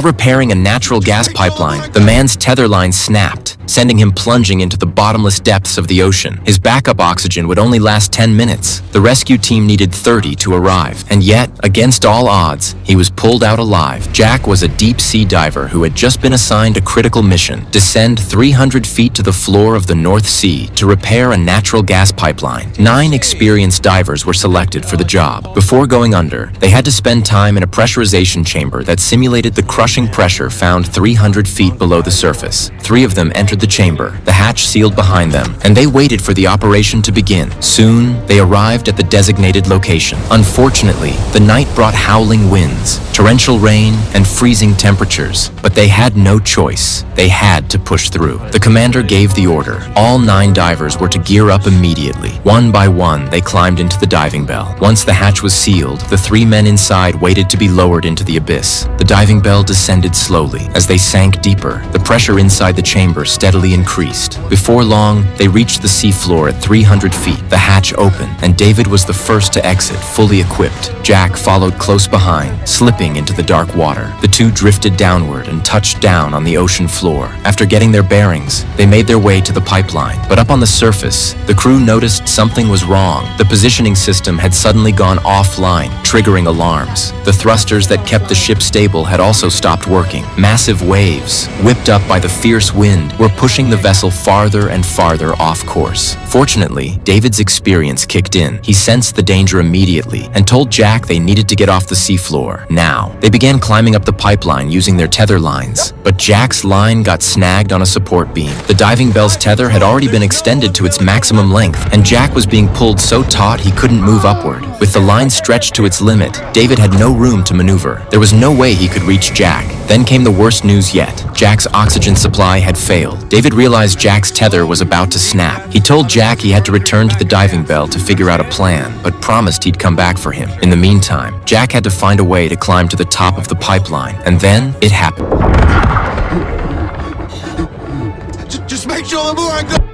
While repairing a natural gas pipeline, the man's tether line snapped, sending him plunging into the bottomless depths of the ocean. His backup oxygen would only last 10 minutes. The rescue team needed 30 to arrive, and yet, against all odds, he was pulled out alive. Jack was a deep-sea diver who had just been assigned a critical mission: descend 300 feet to the floor of the North Sea to repair a natural gas pipeline. 9 experienced divers were selected for the job. Before going under, they had to spend time in a pressurization chamber that simulated the crushing pressure found 300 feet below the surface. 3 of them entered the chamber, the hatch sealed behind them, and they waited for the operation to begin. Soon, they arrived at the designated location. Unfortunately, the night brought howling winds, torrential rain, and freezing temperatures, but they had no choice. They had to push through. The commander gave the order. All 9 divers were to gear up immediately. One by one, they climbed into the diving bell. Once the hatch was sealed, the 3 men inside waited to be lowered into the abyss. The diving bell descended slowly. As they sank deeper, the pressure inside the chamber steadily increased. Before long, they reached the seafloor at 300 feet. The hatch opened, and David was the first to exit, fully equipped. Jack followed close behind, slipping into the dark water. The 2 drifted downward and touched down on the ocean floor. After getting their bearings, they made their way to the pipeline. But up on the surface, the crew noticed something was wrong. The positioning system had suddenly gone offline, triggering alarms. The thrusters that kept the ship stable had also stopped working. Massive waves, whipped up by the fierce wind, were pushing the vessel farther and farther off course. Fortunately, David's experience kicked in. He sensed the danger immediately and told Jack they needed to get off the seafloor now. They began climbing up the pipeline using their tether lines, but Jack's line got snagged on a support beam. The diving bell's tether had already been extended to its maximum length, and Jack was being pulled so taut he couldn't move upward. With the line stretched to its limit, David had no room to maneuver. There was no way he could reach Jack. Then came the worst news yet. Jack's oxygen supply had failed. David realized Jack's tether was about to snap. He told Jack he had to return to the diving bell to figure out a plan, but promised he'd come back for him. In the meantime, Jack had to find a way to climb to the top of the pipeline, and then it happened. Just make sure the more I go.